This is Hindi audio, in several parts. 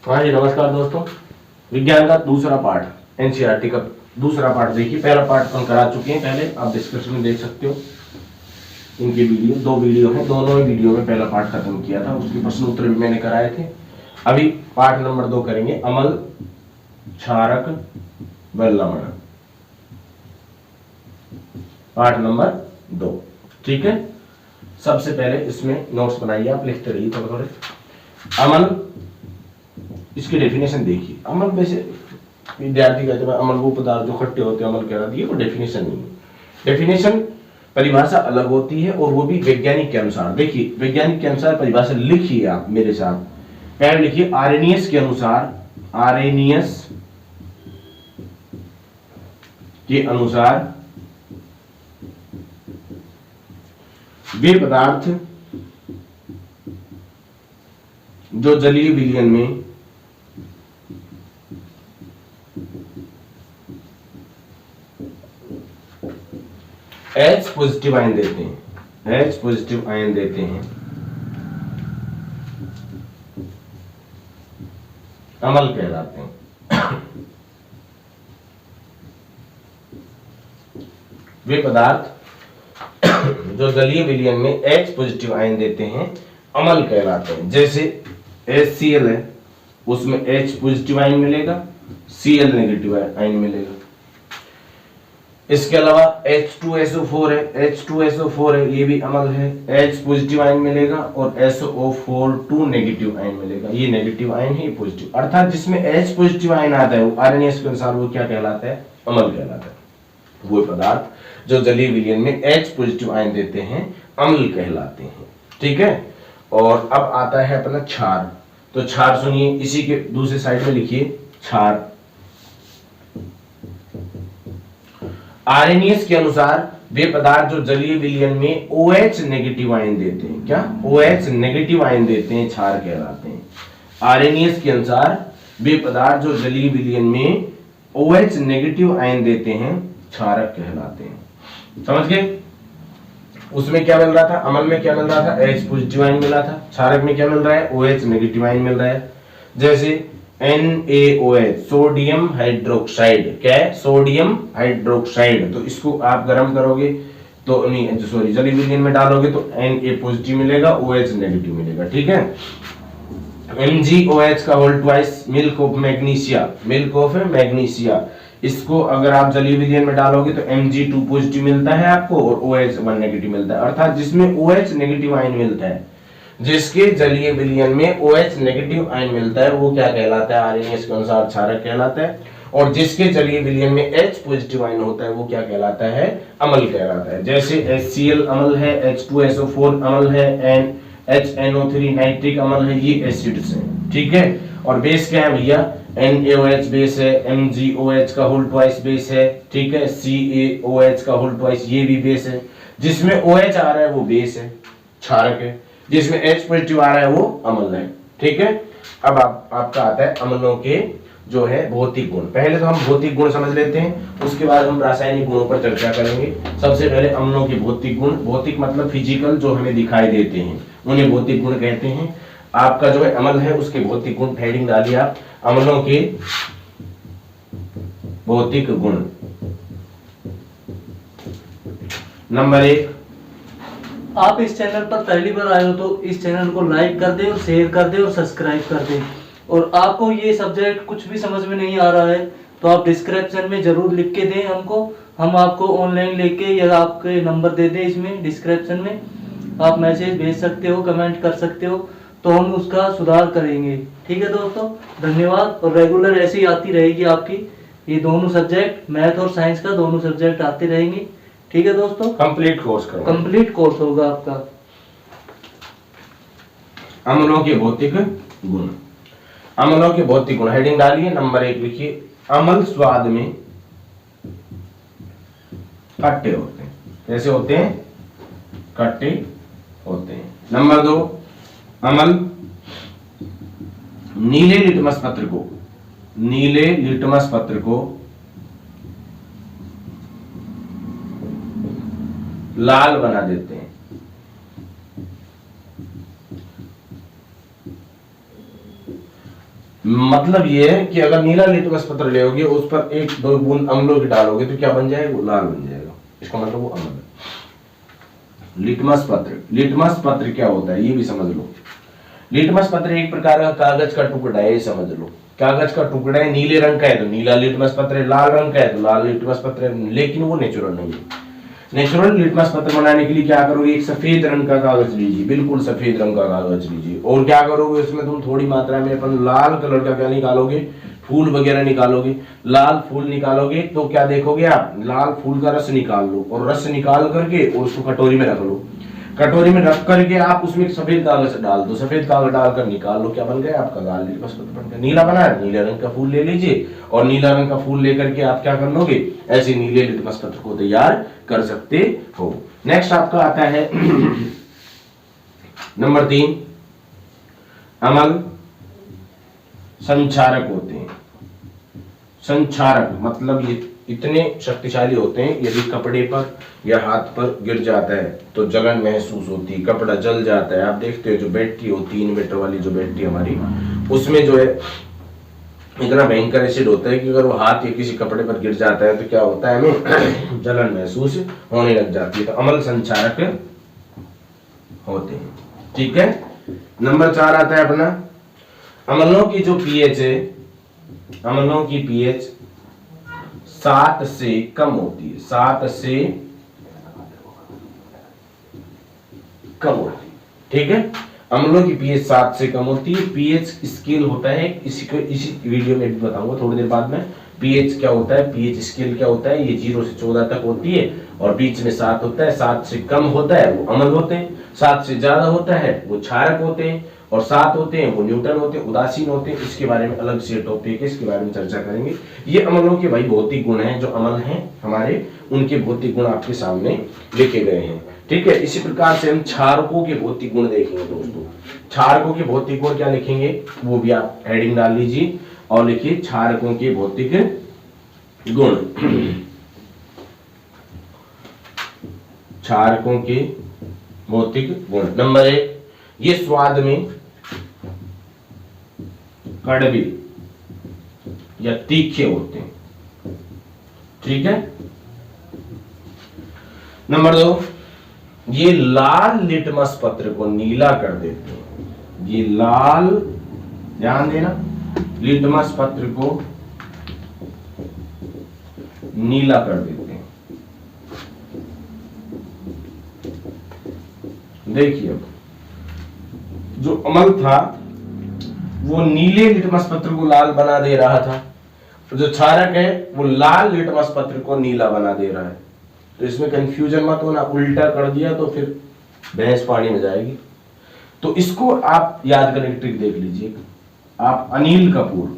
हाँ जी, नमस्कार दोस्तों। विज्ञान का दूसरा पार्ट, एनसीईआरटी का दूसरा पार्ट देखिए। पहला पार्ट हम करा चुके हैं पहले, आप डिस्क्रिप्शन में देख सकते हो। इनके वीडियो, दो वीडियो हैं, दोनों ही वीडियो में पहला पार्ट खत्म किया था, उसके प्रश्न उत्तर भी मैंने कराए थे। अभी पार्ट नंबर 2 करेंगे, अमल, क्षारक व लवण। पार्ट नंबर 2, ठीक है। सबसे पहले इसमें नोट्स बनाइए, आप लिखते रहिए थोड़े थोड़े। अमल, इसकी डेफिनेशन देखिए। अमल वैसे विद्यार्थी कहते हैं अमल वो पदार्थ जो खट्टे होते हैं अमल कहलाती है, वो डेफिनेशन नहीं है। डेफिनेशन परिभाषा अलग होती है, और वो भी वैज्ञानिक के अनुसार। देखिए वैज्ञानिक के अनुसार परिभाषा लिखिए आप मेरे साथ। पहले लिखिए आर्रेनियस के अनुसार, आर्रेनियस के अनुसार वे पदार्थ जो जलीय विलयन में H पॉजिटिव आयन देते हैं, H पॉजिटिव आयन देते हैं, अमल कहलाते हैं। वे पदार्थ जो जलीय विलयन में H पॉजिटिव आयन देते हैं अमल कहलाते हैं। जैसे HCl है, उसमें H पॉजिटिव आयन मिलेगा, Cl नेगेटिव आयन मिलेगा। इसके अलावा H2SO4 है, H2SO4 है, ये भी अमल है, H पॉजिटिव आयन मिलेगा और SO4 2 नेगेटिव आयन मिलेगा। ये नेगेटिव आयन है, ये पॉजिटिव, अर्थात जिसमें H पॉजिटिव आयन आता है वो आर्रेनियस के अनुसार वो क्या कहलाता है, अमल कहलाता है। वो पदार्थ जो जलीय विलयन में H पॉजिटिव आयन देते हैं अम्ल कहलाते हैं, ठीक है। और अब आता है अपना क्षार। तो क्षार सुनिए, इसी के दूसरे साइड में लिखिए क्षार। आर्रेनियस के अनुसार वे पदार्थ जो जलीय विलयन में OH नेगेटिव आयन देते हैं, क्या OH नेगेटिव आयन देते हैं, क्षार कहलाते हैं। आर्रेनियस के अनुसार वे पदार्थ जो जलीय विलयन में OH नेगेटिव आयन देते हैं क्षारक कहलाते हैं। समझ गए? उसमें क्या मिल रहा था, अमल में क्या मिल रहा था, H पॉजिटिव आयन मिला था, क्षारक में क्या मिल रहा है, OH नेगेटिव आयन मिल रहा है। जैसे NaOH, सोडियम हाइड्रोक्साइड, क्या है, सोडियम हाइड्रोक्साइड। तो इसको आप गर्म करोगे तो नहीं, सॉरी, जलीय विलयन में डालोगे तो Na पॉजिटिव मिलेगा, OH नेगेटिव मिलेगा, ठीक है। MgOH का whole twice, milk of magnesia, milk of magnesia, इसको अगर आप जलीय विलयन में डालोगे तो Mg2 पॉजिटिव मिलता है आपको और OH1 नेगेटिव मिलता है। अर्थात जिसमें OH नेगेटिव आयन मिलता है, जिसके जलीय विलयन में OH नेगेटिव आयन मिलता है वो क्या कहलाता है, आर्रेनियस के अनुसार क्षारक कहलाता है। और जिसके जलीय विलयन में H पॉजिटिव आयन होता है वो क्या कहलाता है, अम्ल कहलाता है। जैसे HCl अम्ल है, H2SO4 अम्ल है, HNO3 नाइट्रिक अम्ल है, ये एसिड्स हैं, ठीक है। और बेस क्या है भैया, NaOH बेस है, MgOH का होल ट्वाइस बेस है, ठीक है, CaOH का होल ट्वाइस ये भी बेस है। जिसमें OH आ रहा है वो बेस है, क्षारक है, जिसमें H पॉजिटिव आ रहा है वो अम्ल है, ठीक है। अब आपका आता है अम्लों के जो है भौतिक गुण। पहले तो हम भौतिक गुण समझ लेते हैं, उसके बाद हम रासायनिक गुणों पर चर्चा करेंगे। सबसे पहले अम्लों के भौतिक गुण, भौतिक मतलब फिजिकल, जो हमें दिखाई देते हैं उन्हें भौतिक गुण कहते हैं। आपका जो है अम्ल है उसके भौतिक गुण, हेडिंग डालिए आप, अम्लों के भौतिक गुण। नंबर 1, आप इस चैनल पर पहली बार आए हो तो इस चैनल को लाइक कर दे और शेयर कर दे और सब्सक्राइब कर दे। और आपको ये सब्जेक्ट कुछ भी समझ में नहीं आ रहा है तो आप डिस्क्रिप्शन में जरूर लिख के दें हमको, हम आपको ऑनलाइन लेके या आपके नंबर दे दें, इसमें डिस्क्रिप्शन में आप मैसेज भेज सकते हो, कमेंट कर सकते हो, तो हम उसका सुधार करेंगे, ठीक है दोस्तों। धन्यवाद। और रेगुलर ऐसे ही आती रहेगी आपकी ये दोनों सब्जेक्ट, मैथ और साइंस का दोनों सब्जेक्ट आते रहेंगे, ठीक है दोस्तों। कंप्लीट कोर्स करो, कंप्लीट कोर्स होगा आपका। अम्लों के भौतिक गुण। अम्लों के भौतिक गुण, हेडिंग डालिए, नंबर 1 लिखिए, अम्ल स्वाद में खट्टे होते हैं। कैसे होते हैं, खट्टे होते हैं। नंबर 2, अम्ल नीले लिटमस पत्र को, नीले लिटमस पत्र को लाल बना देते हैं। मतलब ये है कि अगर नीला लिटमस पत्र लोगे उस पर एक दो बूंद अम्लों की डालोगे तो क्या बन जाएगा, लाल बन जाएगा। इसका मतलब वो अम्ल है। लिटमस पत्र क्या होता है ये भी समझ लो। लिटमस पत्र एक प्रकार का कागज का टुकड़ा है, समझ लो। कागज का टुकड़ा है, नीले रंग का है तो नीला लिटमस पत्र है, लाल रंग का है तो लाल लिटमस पत्र है, लेकिन वो नेचुरल नहीं है। नेचुरल लिटमस पत्र बनाने के लिए क्या करोगे, एक सफेद रंग का कागज लीजिए, बिल्कुल सफेद रंग का कागज लीजिए, और क्या करोगे उसमें तुम थोड़ी मात्रा में अपन लाल कलर का क्या निकालोगे, फूल वगैरह निकालोगे। लाल फूल निकालोगे तो क्या देखोगे आप, लाल फूल का रस निकाल लो, और रस निकाल करके और उसको कटोरी में रख लो। कटोरी में रख करके आप उसमें सफेद कागज डाल दो, सफेद कागज डालकर निकाल लो, क्या बन गया आपका लाल लिटमस पत्र बन गया। नीला बना है, नीले रंग का फूल ले लीजिए, और नीला रंग का फूल लेकर के आप क्या कर लोगे, ऐसे नीले लिटमस पत्र को तैयार कर सकते हो। नेक्स्ट आपका आता है नंबर 3, अमल संचारक होते हैं। संचारक मतलब ये इतने शक्तिशाली होते हैं, यदि कपड़े पर या हाथ पर गिर जाता है तो जलन महसूस होती है, कपड़ा जल जाता है। आप देखते हो जो बैटरी होती है, इन्वर्टर वाली जो बैटरी हमारी, उसमें जो है इतना भयंकर एसिड होता है कि अगर वो हाथ या किसी कपड़े पर गिर जाता है तो क्या होता है, हमें जलन महसूस होने लग जाती है। तो अमल संचारक होते हैं। ठीक है। नंबर 4 आता है अपना, अम्लों की जो पीएच है, अम्लों की पीएच 7 से कम होती है, 7 से कम होती है। ठीक है। अम्लों की पीएच 7 से कम होती है। पीएच स्केल होता है, इसी वीडियो में भी बताऊंगा थोड़ी देर बाद में। पीएच क्या होता है, पीएच स्केल क्या होता है, ये 0 से 14 तक होती है, और बीच में 7 होता है। 7 से कम होता है वो अम्ल होते हैं, 7 से ज्यादा होता है वो क्षारक होते हैं, और 7 होते हैं वो न्यूट्रल होते हैं, उदासीन होते हैं। इसके बारे में अलग से टॉपिक है, इसके बारे में चर्चा करेंगे। ये अम्लों के भाई भौतिक गुण हैं, जो अम्ल हैं हमारे, उनके भौतिक गुण आपके सामने लिखे गए हैं। ठीक है। इसी प्रकार से हम क्षारकों के भौतिक गुण देखेंगे दोस्तों। क्षारकों के भौतिक गुण क्या लिखेंगे, वो भी आप हेडिंग डाल लीजिए और लिखिए क्षारकों के भौतिक गुण। क्षारकों के भौतिक गुण। नंबर 1, ये स्वाद में कड़वे या तीखे होते हैं। ठीक है। नंबर 2, ये लाल लिटमस पत्र को नीला कर देते हैं। ये लाल, ध्यान देना, लिटमस पत्र को नीला कर देते हैं। देखिए अब जो अमल था वो नीले लिटमस पत्र को लाल बना दे रहा था, जो क्षारक है वो लाल लिटमस पत्र को नीला बना दे रहा है। तो इसमें कंफ्यूजन मत होना, उल्टा कर दिया तो फिर भैंस पानी में जाएगी। तो इसको आप याद करने की ट्रिक देख लीजिए। आप अनिल कपूर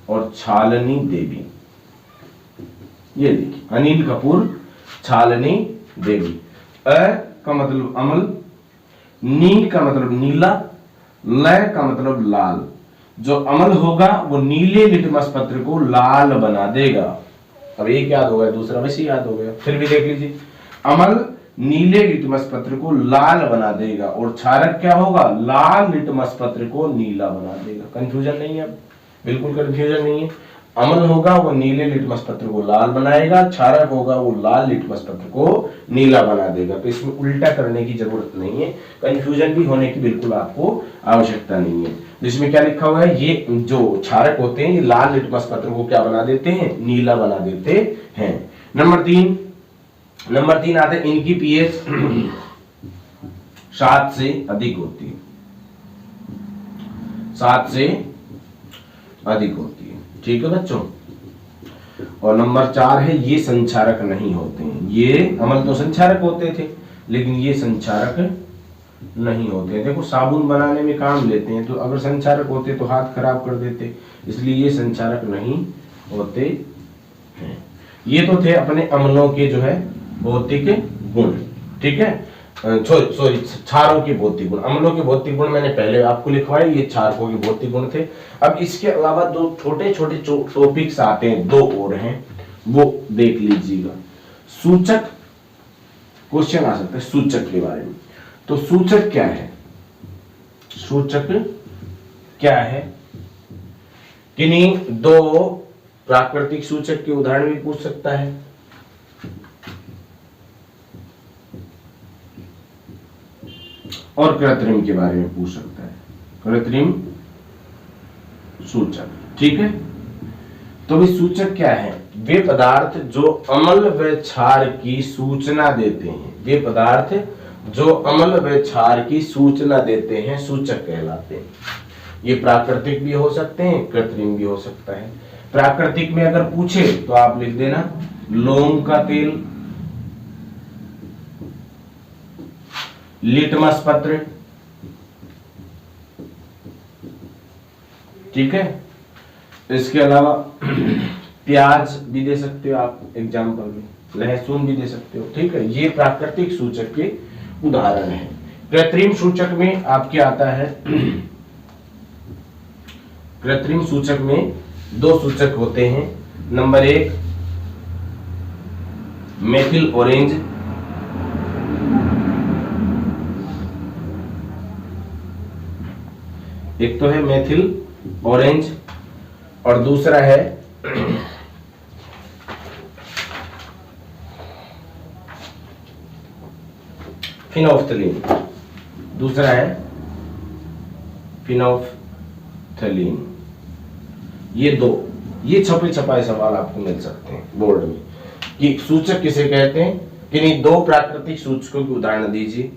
और छालनी देवी, ये देखिए, अनिल कपूर, छालनी देवी। अ का मतलब अमल, नी का मतलब नीला, ल का मतलब लाल। जो अमल होगा वो नीले लिटमस पत्र को लाल बना देगा। अब एक याद हो गया, दूसरा वैसे याद हो गया, फिर भी देख लीजिए। अमल नीले लिटमस पत्र को लाल बना देगा, और क्षारक क्या होगा, लाल लिटमस पत्र को नीला बना देगा। कंफ्यूजन नहीं है, बिल्कुल कंफ्यूजन नहीं है। अमल होगा वो नीले लिटमस पत्र को लाल बनाएगा, क्षारक होगा वो लाल लिटमस पत्र को नीला बना देगा। तो इसमें उल्टा करने की जरूरत नहीं है, कंफ्यूजन भी होने की बिल्कुल आपको आवश्यकता नहीं है। जिसमें क्या लिखा हुआ है, ये जो क्षारक होते हैं ये लाल लिटमस पत्र को क्या बना देते हैं, नीला बना देते हैं। नंबर 3 आते हैं, इनकी पीएच 7 से अधिक होती है, 7 से अधिक होती है। ठीक है बच्चों। और नंबर 4 है, ये संचारक नहीं होते हैं। ये अमल तो संचारक होते थे, लेकिन ये संचारक नहीं होते हैं। देखो साबुन बनाने में काम लेते हैं, तो अगर संचारक होते तो हाथ खराब कर देते, इसलिए ये संचारक नहीं होते हैं। ये तो थे अपने अम्लों के जो है भौतिक गुण। ठीक है। सॉरी, क्षारों के भौतिक गुण। अम्लों के भौतिक गुण मैंने पहले आपको लिखवाए, ये क्षारकों के भौतिक गुण थे। अब इसके अलावा 2 छोटे छोटे टॉपिक्स आते हैं, 2 और हैं, वो देख लीजिएगा। सूचक, क्वेश्चन आ सकता है सूचक के बारे में। तो सूचक क्या है, सूचक क्या है, किन्हीं दो प्राकृतिक सूचक के उदाहरण भी पूछ सकता है। और कृत्रिम के बारे में पूछ सकता है, कृत्रिम सूचक। ठीक है, तो भी सूचक क्या है, वे पदार्थ जो अम्ल व क्षार की सूचना देते हैं, वे पदार्थ जो अम्ल व क्षार की सूचना देते हैं सूचक कहलाते हैं। ये प्राकृतिक भी हो सकते हैं, कृत्रिम भी हो सकता है। प्राकृतिक में अगर पूछे तो आप लिख देना लौंग का तेल, लिटमस पत्र, ठीक है। इसके अलावा प्याज भी दे सकते हो आप एग्जाम्पल में, लहसुन भी दे सकते हो, ठीक है। ये प्राकृतिक सूचक के उदाहरण है। कृत्रिम सूचक में आपके आता है, कृत्रिम सूचक में दो सूचक होते हैं। नंबर 1 मेथिल ऑरेंज, एक तो है मेथिल ऑरेंज और दूसरा है फिनोफ्थलीन, दूसरा है फिनोफ्थलीन। ये छपे छपाए सवाल आपको मिल सकते हैं बोर्ड में कि सूचक किसे कहते हैं, किन्हीं दो प्राकृतिक सूचकों के उदाहरण दीजिए।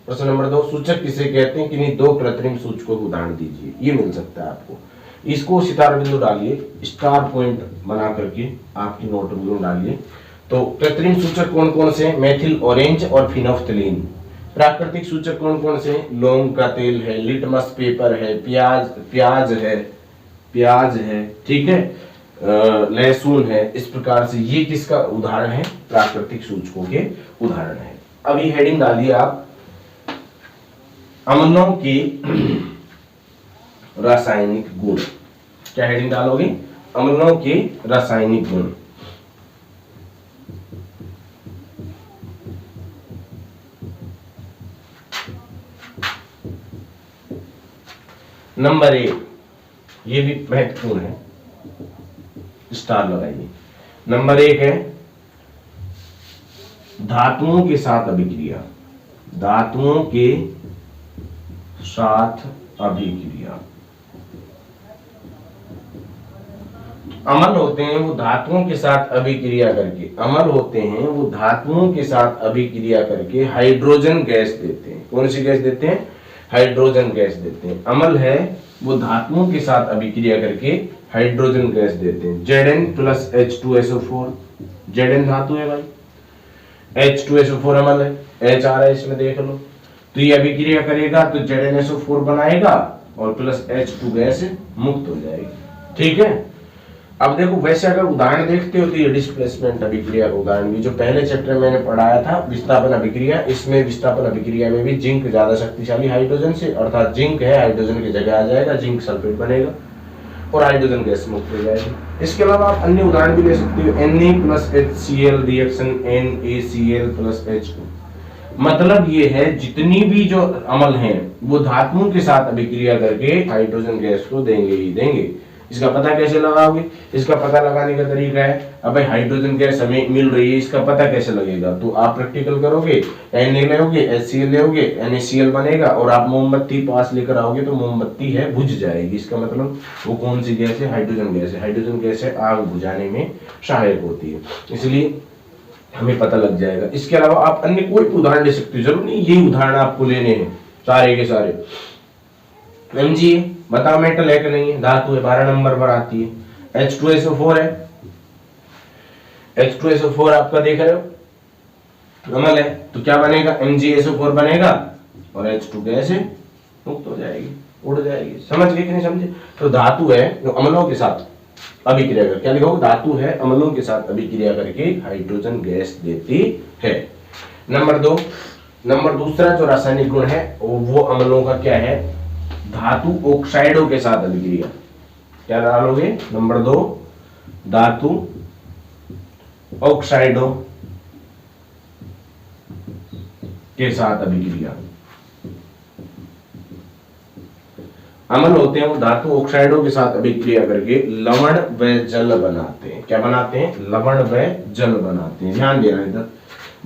प्रश्न नंबर 2, सूचक किसे कहते हैं, किन्हीं दो कृत्रिम सूचकों के उदाहरण दीजिए। ये मिल सकता है आपको। इसको सितारा बिंदु डालिए, स्टार पॉइंट बना करके आपकी नोटबुक में डालिए। तो कृत्रिम सूचक कौन कौन से, मेथिल ऑरेंज और फिनोफ्थलीन। प्राकृतिक सूचक कौन कौन से, लौंग का तेल है, लिटमस पेपर है, प्याज है, ठीक है, लहसुन है। इस प्रकार से ये किसका उदाहरण है, प्राकृतिक सूचकों के उदाहरण है। अभी हेडिंग डालिए आप, अम्लों के रासायनिक गुण। क्या हेडिंग डालोगे, अम्लों के रासायनिक गुण। नंबर 1, ये भी महत्वपूर्ण है, स्टार लगाइए। नंबर 1 है धातुओं के साथ अभिक्रिया, धातुओं के साथ अभिक्रिया। अम्ल होते हैं वो धातुओं के साथ अभिक्रिया करके, अम्ल होते हैं वो धातुओं के साथ अभिक्रिया करके हाइड्रोजन गैस देते हैं। कौन सी गैस देते हैं, हाइड्रोजन गैस देते हैं। अम्ल है वो धातुओं के साथ अभिक्रिया करके हाइड्रोजन गैस देते हैं। Zn प्लस H2SO4, Zn धातु है भाई, H2SO4 अम्ल है, H आ रहा है इसमें देख लो। तो ये अभिक्रिया करेगा तो ZnSO4 बनाएगा और प्लस H2 गैस मुक्त हो जाएगी, ठीक है। अब देखो, वैसे अगर उदाहरण देखते हो तो ये डिस्प्लेसमेंट अभिक्रिया का उदाहरण भी जो पहले चैप्टर में मैंने पढ़ाया था, विस्थापन अभिक्रिया, इसमें विस्थापन अभिक्रिया में भी जिंक ज्यादा शक्तिशाली हाइड्रोजन से, अर्थात जिंक है हाइड्रोजन की जगह आ जाएगा, जिंक सल्फेट बनेगा और हाइड्रोजन गैस मुक्त हो जाएगी। इसके अलावा आप अन्य उदाहरण भी ले सकते हो, Na plus HCl reaction NaCl plus H2। मतलब ये है जितनी भी जो अम्ल हैं वो धातुओं के साथ अभिक्रिया करके हाइड्रोजन गैस को देंगे ही देंगे। इसका पता कैसे लगाओगे, इसका पता लगाने का तरीका है, अब भाई हाइड्रोजन गैस हमें मिल रही है, इसका पता कैसे लगेगा, तो आप प्रैक्टिकल करोगे, Na लोगे, HCl लोगे, NaCl बनेगा और आप मोमबत्ती पास लेकर आओगे तो मोमबत्ती है बुझ जाएगी। इसका मतलब वो कौन सी गैस है, हाइड्रोजन गैस है। हाइड्रोजन गैस है आग बुझाने में सहायक होती है, इसलिए हमें पता लग जाएगा। इसके अलावा आप अन्य कोई उदाहरण ले सकते हो, जरूर नहीं यही उदाहरण आपको लेने हैं सारे के सारे। Mg बताओ मेटल है कि नहीं है, धातु है, 12 नंबर पर आती है। H2SO4 है, H2SO4 आपका देख रहे हो अम्ल है, तो क्या बनेगा, MgSO4 बनेगा और H2 गैस मुक्त हो जाएगी, उड़ जाएगी। समझ गए कि नहीं समझे। तो धातु है जो अम्लों के साथ अभिक्रिया कर, क्या लिखोगे, धातु है अम्लों के साथ अभिक्रिया करके हाइड्रोजन गैस देती है। नंबर 2, नंबर दूसरा जो रासायनिक गुण है वो अम्लों का क्या है, धातु ऑक्साइडों के साथ अभिक्रिया। क्या डालोगे, नंबर 2 धातु ऑक्साइडों के साथ अभिक्रिया। अम्ल होते हैं वो धातु ऑक्साइडों के साथ अभिक्रिया करके लवण व जल बनाते हैं। क्या बनाते हैं? लवण व जल बनाते हैं। ध्यान देना इधर,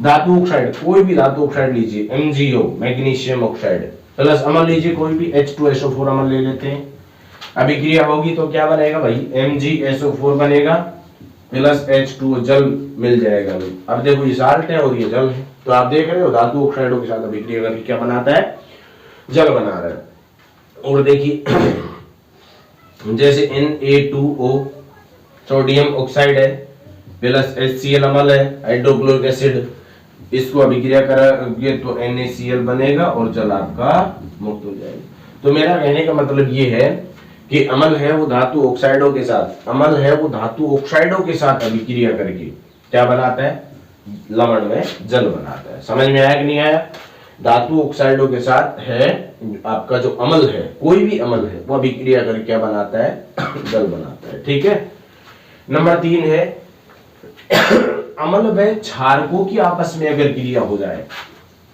धातु ऑक्साइड, कोई भी धातु ऑक्साइड लीजिए, MgO मैग्नीशियम ऑक्साइड प्लस अम्ल लीजिए, कोई भी H2SO4 अम्ल ले लेते हैं, अभिक्रिया होगी तो क्या बनेगा भाई? MgSO4 बनेगा प्लस H2O, जल मिल जाएगा। अब देखो ये साल्ट है और ये जल है, तो आप देख रहे हो धातु ऑक्साइडों के साथ अभिक्रिया करके क्या बनाता है? जल बना रहा है। और देखिए जैसे Na2O सोडियम ऑक्साइड है प्लस HCl अम्ल है, हाइड्रोक्लोरिक एसिड, इसको अभिक्रिया करेंगे तो NaCl बनेगा और जल आपका मुक्त हो जाएगा। तो मेरा कहने का मतलब ये है कि अम्ल है वो धातु ऑक्साइडों के साथ, अम्ल है वो धातु ऑक्साइडों के साथ अभिक्रिया करके क्या बनाता है? लवण में जल बनाता है। समझ में आया कि नहीं आया? धातु ऑक्साइडों के साथ है आपका जो अम्ल है, कोई भी अम्ल है वो अभिक्रिया करके क्या बनाता है? जल बनाता है। ठीक है। नंबर 3 है अम्ल व क्षारकों की आपस में अगर क्रिया हो जाए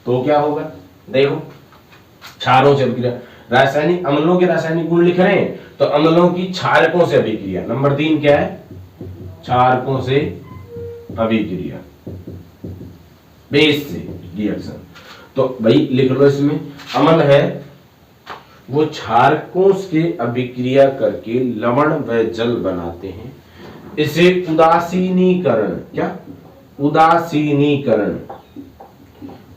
तो क्या होगा? देखो क्षारों से अभिक्रिया, रासायनिक अम्लों के रासायनिक गुण लिख रहे हैं तो अम्लों की क्षारकों से अभिक्रिया। नंबर 3 क्या है? क्षारकों से अभिक्रिया, बेस से रिएक्शन। तो भाई लिख लो इसमें, अम्ल है वो क्षारकों से अभिक्रिया करके लवण व जल बनाते हैं। इसे उदासीनीकरण, क्या? उदासीनीकरण,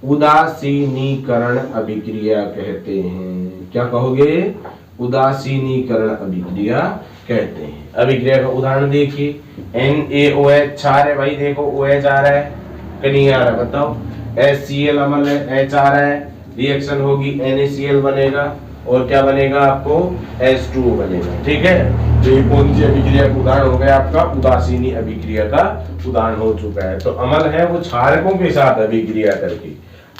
उदासीनीकरण अभिक्रिया कहते हैं। क्या कहोगे? उदासीनीकरण अभिक्रिया कहते हैं। अभिक्रिया का उदाहरण देखिए, NaOH क्षार है भाई, देखो OH आ रहा है कि नहीं आ रहा है बताओ, HCl अम्ल है, H आ रहा है, रिएक्शन होगी NaCl बनेगा और क्या बनेगा आपको? H2O बनेगा। ठीक है। तो ये कौन सी अभिक्रिया का उदाहरण हो गया? आपका उदासीनी अभिक्रिया का उदाहरण हो चुका है। तो अम्ल है वो क्षारकों के साथ अभिक्रिया करके,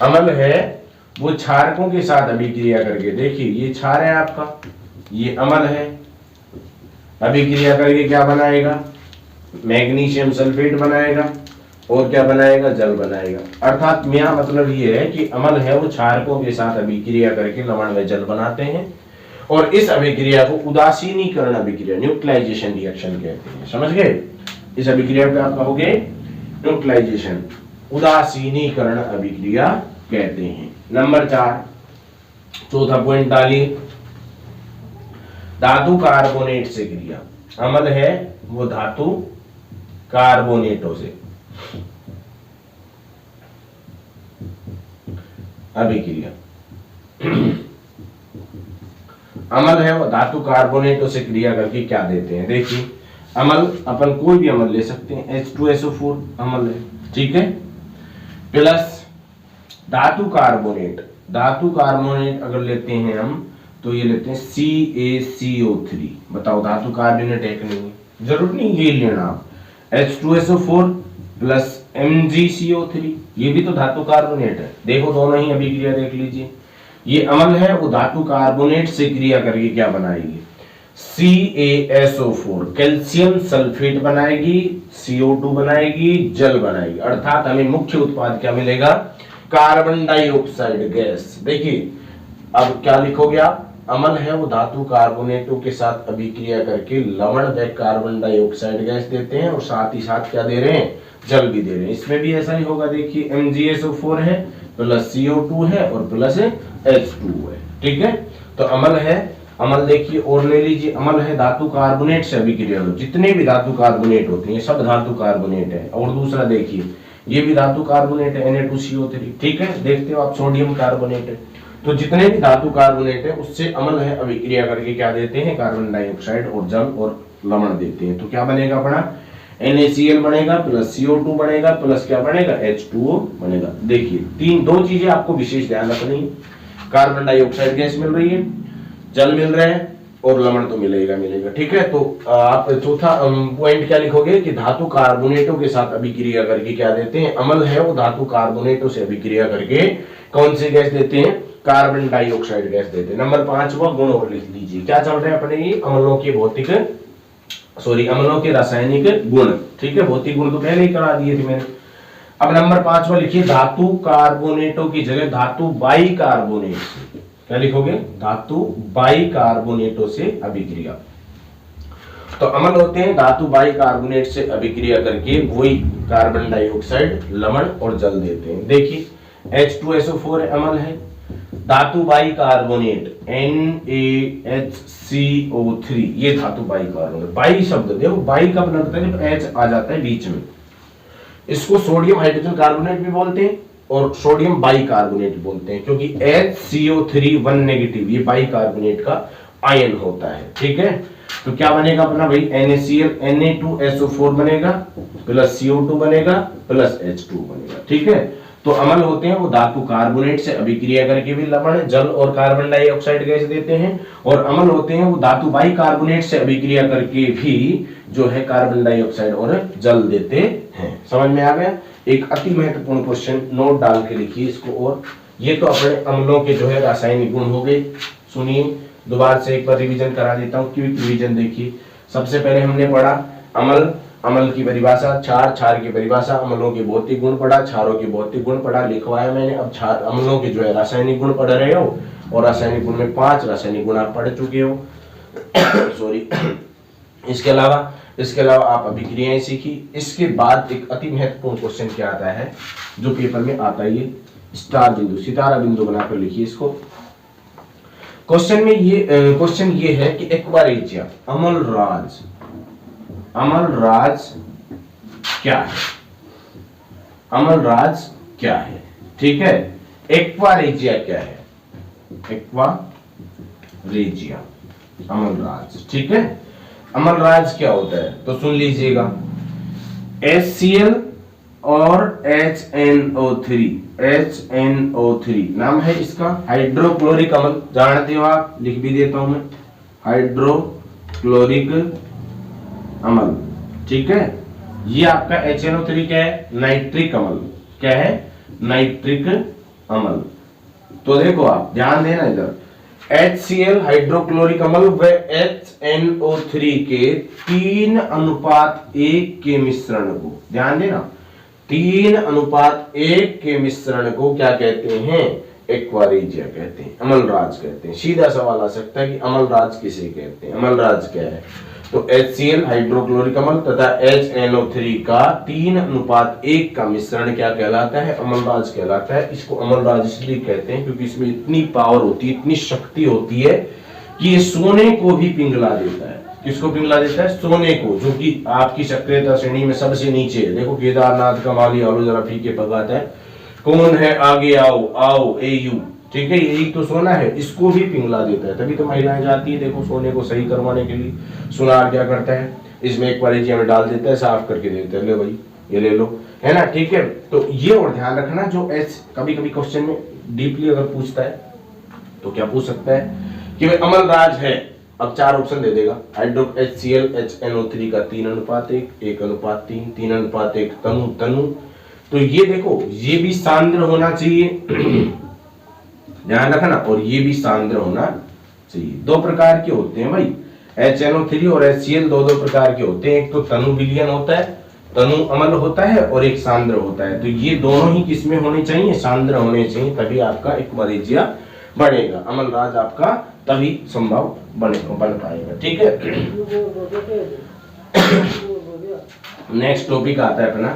अम्ल है वो क्षारकों के साथ अभिक्रिया करके, देखिए ये क्षार है आपका, ये अम्ल है, अभिक्रिया करके क्या बनाएगा? मैग्नीशियम सल्फेट बनाएगा और क्या बनाएगा? जल बनाएगा। अर्थात मेरा मतलब ये है कि अम्ल है वो क्षारकों के साथ अभिक्रिया करके लवण व जल बनाते हैं और इस अभिक्रिया को उदासीनीकरण अभिक्रिया, न्यूट्रलाइजेशन रिएक्शन कहते हैं। समझ गए? इस अभिक्रिया को आप कहोगे न्यूट्रलाइजेशन, उदासीनीकरण अभिक्रिया कहते हैं। नंबर 4 चौथा पॉइंट डालिए, धातु कार्बोनेट से क्रिया। अम्ल है वो धातु कार्बोनेटों से अभिक्रिया, अम्ल है वो धातु कार्बोनेटों से क्रिया करके क्या देते हैं? देखिए अम्ल, अपन कोई भी अम्ल ले सकते हैं, H2SO4 अम्ल है, ठीक है, प्लस धातु कार्बोनेट, धातु कार्बोनेट अगर लेते हैं हम तो ये लेते हैं CaCO3। बताओ धातु कार्बोनेट है कि नहीं? जरूर नहीं ये लेना आप, H2SO4 प्लस MgCO3, ये भी तो धातु कार्बोनेट है। देखो दोनों ही अभिक्रिया देख लीजिए, ये अम्ल है वो धातु कार्बोनेट से क्रिया करके क्या बनाएगी? CaSO4 कैल्शियम सल्फेट बनाएगी, CO2 बनाएगी, जल बनाएगी। अर्थात हमें मुख्य उत्पाद क्या मिलेगा? Carbon dioxide gas. देखिए अब क्या लिखोगे आप? अम्ल है वो धातु कार्बोनेटों के साथ अभिक्रिया करके लवण व कार्बन डाइऑक्साइड गैस देते हैं और साथ ही साथ क्या दे रहे हैं? जल भी दे रहे हैं। इसमें भी ऐसा ही होगा, देखिए MgSO4 है प्लस CO2 है और प्लस H2O है। ठीक है, तो अम्ल है, अम्ल देखिए और ले लीजिए, अम्ल है धातु कार्बोनेट से अभिक्रिया, जितने भी धातु कार्बोनेट होते हैं सब धातु कार्बोनेट है। और दूसरा देखिए ये भी धातु कार्बोनेट है Na2CO3। ठीक है, देखते हो आप सोडियम कार्बोनेट है। तो जितने भी धातु कार्बोनेट है उससे अम्ल है अभिक्रिया करके क्या देते हैं? कार्बन डाइऑक्साइड और जल और लवण देते हैं। तो क्या बनेगा अपना? NaCl बनेगा प्लस CO2 बनेगा प्लस क्या बनेगा? H2O बनेगा। देखिए दो चीजें आपको विशेष ध्यान रखनी है, कार्बन डाइऑक्साइड गैस मिल रही है, जल मिल रहा है और लवण तो मिलेगा। ठीक है, तो आप चौथा पॉइंट क्या लिखोगे कि धातु कार्बोनेटों के साथ अभिक्रिया करके क्या देते हैं? अम्ल है वो धातु कार्बोनेटों से अभिक्रिया करके कौन सी गैस देते हैं? कार्बन डाइऑक्साइड गैस देते हैं। नंबर 5वां गुण और लिख लीजिए, क्या चल रहे हैं अपने ये? अम्लों के भौतिक, अम्लों के रासायनिक गुण। ठीक है, भौतिक गुण तो पहले ही करा दिए थे मैंने। अब नंबर 5वां लिखिए, धातु कार्बोनेटों की जगह धातु बाइकार्बोनेट से क्या लिखोगे, धातु बाइकार्बोनेटों से अभिक्रिया। तो अम्ल होते हैं धातु बाइकार्बोनेट से अभिक्रिया करके वही कार्बन डाइऑक्साइड, लवण और जल देते हैं। देखिए H2SO4 अम्ल है, धातु बाइकार्बोनेट NaHCO3 ये धातु बाइकार्बोनेट। बाई शब्द देखो, बाई कब लगता है, जब H आ जाता है बीच में। इसको सोडियम हाइड्रोजन कार्बोनेट भी बोलते हैं और सोडियम बाइकार्बोनेट भी बोलते हैं, क्योंकि HCO3 1 नेगेटिव ये बाइकार्बोनेट का आयन होता है। ठीक है, तो क्या बनेगा अपना भाई, NaCl Na2SO4 बनेगा प्लस CO2 बनेगा प्लस H2 बनेगा। ठीक है, तो अम्ल होते हैं वो धातु कार्बोनेट से अभिक्रिया करके भी लवण, जल और कार्बन डाइऑक्साइड गैस देते हैं, और अम्ल होते हैं वो धातु बाइकार्बोनेट से अभिक्रिया करके भी जो है कार्बन डाइऑक्साइड और जल देते हैं। समझ में आ गया। एक अति महत्वपूर्ण क्वेश्चन नोट डाल के लिखिए इसको। और ये तो अपने अम्लों के जो है रासायनिक गुण हो गए। सुनिए दोबारा से एक बार रिवीजन करा देता हूँ, क्विक रिवीजन देखिए। सबसे पहले हमने पढ़ा अम्ल, अम्ल की परिभाषा, क्षार, क्षार की परिभाषा, अम्लों के भौतिक गुण पढ़ा, क्षारों के भौतिक गुण पढ़ा, लिखवाया मैंने। अब क्षार अम्लों के जो है रासायनिक गुण पढ़ रहे हो, और रासायनिक गुण में 5 रासायनिक गुण आप पढ़ चुके हो। सॉरी। इसके अलावा आप अभिक्रियाएं सीखी। इसके बाद एक अति महत्वपूर्ण क्वेश्चन क्या आता है, जो पेपर में आता है, स्टार बिंदु, सितारा बिंदु बनाकर लिखिए इसको। क्वेश्चन में क्वेश्चन ये है कि एक्वारेजिया, अम्लराज, अम्लराज क्या है, अम्लराज क्या है। ठीक है, एक्वारेजिया क्या है, एक्वारेजिया अम्लराज। ठीक है, अम्लराज क्या होता है तो सुन लीजिएगा, HCl और HNO3 नाम है इसका, हाइड्रोक्लोरिक अम्ल, जानते हो आप, लिख भी देता हूं मैं, हाइड्रोक्लोरिक अम्ल। ठीक है, ये आपका HNO3 क्या है, नाइट्रिक अम्ल। क्या है, नाइट्रिक अम्ल। तो देखो आप ध्यान देना इधर, HCl हाइड्रोक्लोरिक अम्ल व HNO3 के 3:1 के मिश्रण को, ध्यान देना, 3:1 के मिश्रण को क्या कहते हैं, एक्वारेजिया कहते हैं, अम्लराज कहते हैं। सीधा सवाल आ सकता है कि अम्लराज किसे कहते हैं, अम्लराज क्या है। तो HCl हाइड्रोक्लोरिक अम्ल तथा HNO3 का 3:1 का मिश्रण क्या कहलाता है, अम्लराज कहलाता है। इसको अम्लराज इसलिए कहते हैं क्योंकि इसमें इतनी पावर होती है, इतनी शक्ति होती है कि ये सोने को भी पिघला देता है। किसको पिघला देता है, सोने को, जो कि आपकी सक्रियता श्रेणी में सबसे नीचे है। देखो केदारनाथ का माली आलू जरा फीके पकाता है, कौन है आगे आओ, आओ AU। ठीक है, यही तो सोना है, इसको भी पिघला देता है। तभी तो महिलाएं जाती है देखो सोने को सही करवाने के लिए। सुनार क्या करता है, इसमें एक्वारेजिया में डाल देता है, साफ करके दे देता है, ले भाई ये ले लो, है ना। ठीक है, तो ये और ध्यान रखना, जो कभी कभी क्वेश्चन में डीपली अगर पूछता है तो क्या पूछ सकता है कि भाई अम्लराज है, अब 4 ऑप्शन दे देगा, HCl HNO3 का 3:1, 1:3, 3:1 तनु तनु। तो ये देखो, ये भी सांद्र होना चाहिए, ध्यान रखना, और ये भी सांद्र होना चाहिए। 2 प्रकार के होते हैं भाई, HNO3 और HCl 2 प्रकार के होते हैं। एक तो तनु विलयन होता है, तनु अम्ल होता है, और एक सांद्र होता है। तो ये दोनों ही किसमें होने चाहिए, सांद्र होने चाहिए, तभी आपका एक्वारेजिया बनेगा, अम्लराज आपका तभी संभव बन पाएगा। ठीक है, नेक्स्ट टॉपिक आता है अपना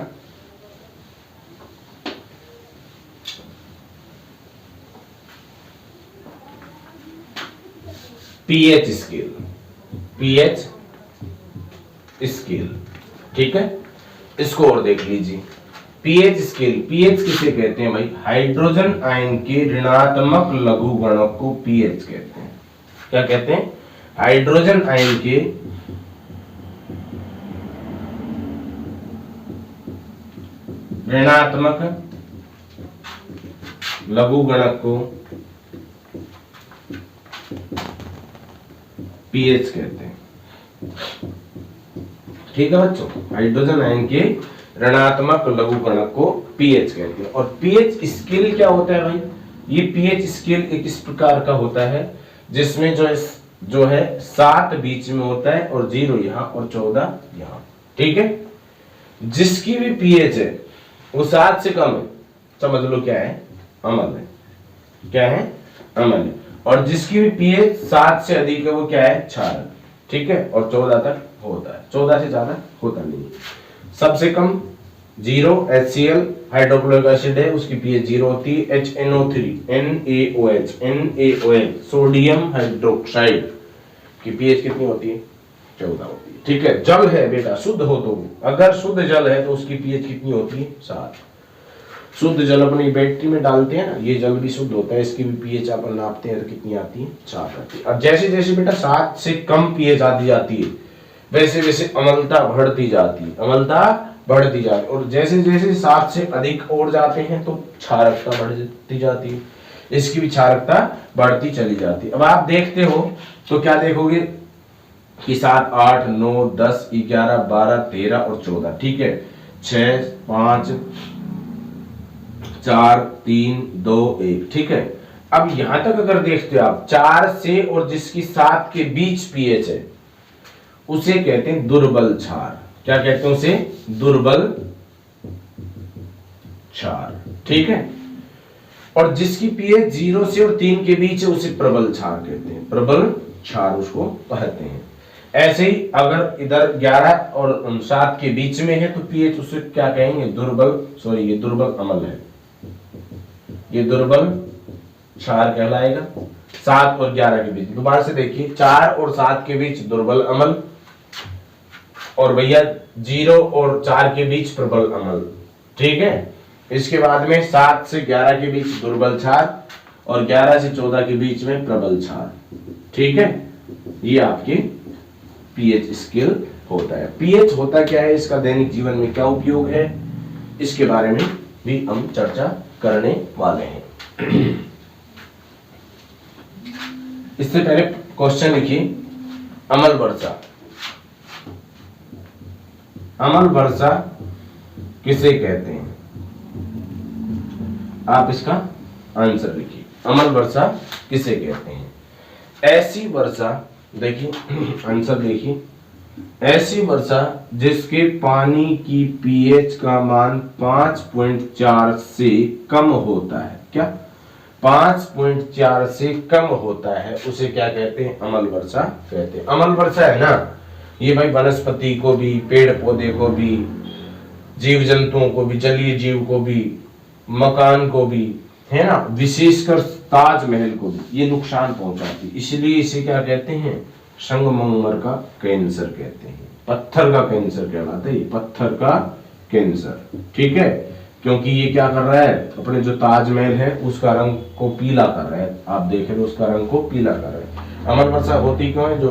पीएच स्केल, पीएच स्केल। ठीक है, इसको और देख लीजिए, पीएच स्केल, पीएच किसे कहते हैं भाई, हाइड्रोजन आयन के ऋणात्मक लघुगणक को पीएच कहते हैं। क्या कहते हैं, हाइड्रोजन आयन के ऋणात्मक लघुगणक को पीएच कहते हैं। ठीक है बच्चों, हाइड्रोजन आयन के ऋणात्मक लघुगणक को पीएच कहते हैं। और पीएच स्केल क्या होता है भाई, ये पीएच स्केल एक इस प्रकार का होता है जिसमें जो है 7 बीच में होता है, और 0 यहाँ और 14 यहाँ। ठीक है, जिसकी भी पीएच है वो 7 से कम है, समझ लो क्या है, अम्ल है। क्या है, अम्ल है। और जिसकी भी पीएच 7 से अधिक है वो क्या है, क्षारक। ठीक है, और 14 तक होता है, 14 से ज्यादा होता नहीं। सबसे कम 0 HCl हाइड्रोक्लोरिक एसिड है, उसकी पीएच 0 होती है। HNO3 NaOH सोडियम हाइड्रोक्साइड की पीएच कितनी होती है, 14 होती है। ठीक है, जल है बेटा, शुद्ध हो तो अगर शुद्ध जल है तो उसकी पीएच कितनी होती है, 7। शुद्ध जल अपनी बैटरी में डालते हैं ना, ये जल भी शुद्ध होता है, इसकी भी पीएच अपन नापते हैं तो कितनी आती है, 7 आती है। अब जैसे जैसे बेटा 7 से कम पीएच आती जाती है वैसे वैसे अम्लता बढ़ती जाती है, अम्लता बढ़ती जाती है। और जैसे जैसे 7 से अधिक और जाते हैं तो क्षारकता बढ़ती जाती है, इसकी भी क्षारकता बढ़ती चली जाती है। अब आप देखते हो तो क्या देखोगे कि 7, 8, 9, 10, 11, 12, 13 और 14। ठीक है, 6, 5, 4, 3, 2, 1। ठीक है, अब यहां तक अगर देखते हो आप 4 से और जिसकी 7 के बीच पीएच है उसे कहते हैं दुर्बल क्षार। क्या कहते हैं उसे, दुर्बल क्षार। ठीक है, और जिसकी पीएच 0 से और 3 के बीच है उसे प्रबल क्षार कहते हैं, प्रबल क्षार उसको कहते हैं। ऐसे ही अगर इधर 11 और 7 के बीच में है तो पीएच उसे क्या कहेंगे, दुर्बल, ये दुर्बल अम्ल है, ये दुर्बल क्षार कहलाएगा। 7 और 11 के बीच, दोबारा से देखिए, 4 और 7 के बीच दुर्बल अम्ल, और भैया 0 और 4 के बीच प्रबल अम्ल। ठीक है, इसके बाद में 7 से 11 के बीच दुर्बल क्षार और 11 से 14 के बीच में प्रबल क्षार। ठीक है, ये आपकी पीएच स्केल होता है। पीएच होता क्या है, इसका दैनिक जीवन में क्या उपयोग है, इसके बारे में भी हम चर्चा करने वाले हैं। इससे पहले क्वेश्चन लिखिए, अम्ल वर्षा। अम्ल वर्षा किसे कहते हैं, आप इसका आंसर लिखिए। अम्ल वर्षा किसे कहते हैं, ऐसी वर्षा, देखिए आंसर देखिए, ऐसी वर्षा जिसके पानी की पीएच का मान 5.4 से कम होता है। क्या, 5.4 से कम होता है उसे क्या कहते हैं, अम्ल वर्षा कहते हैं। अम्ल वर्षा है ना, ये भाई वनस्पति को भी, पेड़ पौधे को भी, जीव जंतुओं को भी, जलीय जीव को भी, मकान को भी, है ना, विशेषकर ताजमहल को भी ये नुकसान पहुंचाती, इसलिए इसे क्या कहते हैं, संगमरमर का कैंसर कहते हैं, पत्थर का कैंसर कहलाता है, पत्थर का कैंसर। ठीक है, क्योंकि ये क्या कर रहा है, अपने जो ताजमहल है उसका रंग को पीला कर रहा है, आप देख रहे हो उसका रंग को पीला कर रहा है। अम्ल वर्षा होती क्यों है, जो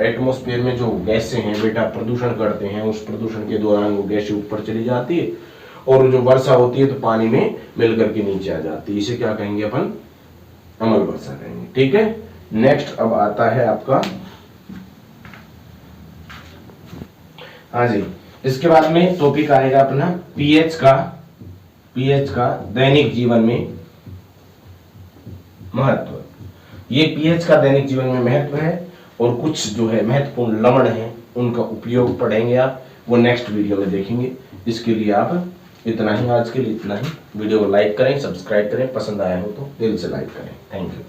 एटमॉस्फेयर में जो गैसें हैं बेटा प्रदूषण करते हैं, उस प्रदूषण के दौरान वो गैसें ऊपर चली जाती है और जो वर्षा होती है तो पानी में मिलकर के नीचे आ जाती है, इसे क्या कहेंगे अपन, अम्ल वर्षा कहेंगे। ठीक है, नेक्स्ट अब आता है आपका, हाँ जी, इसके बाद में टॉपिक आएगा अपना पीएच का दैनिक जीवन में महत्व। ये पीएच का दैनिक जीवन में महत्व है और कुछ जो है महत्वपूर्ण लवण है उनका उपयोग पढ़ेंगे आप, वो नेक्स्ट वीडियो में देखेंगे। इसके लिए आप इतना ही, आज के लिए इतना ही। वीडियो को लाइक करें, सब्सक्राइब करें, पसंद आया हो तो दिल से लाइक करें। Thank you.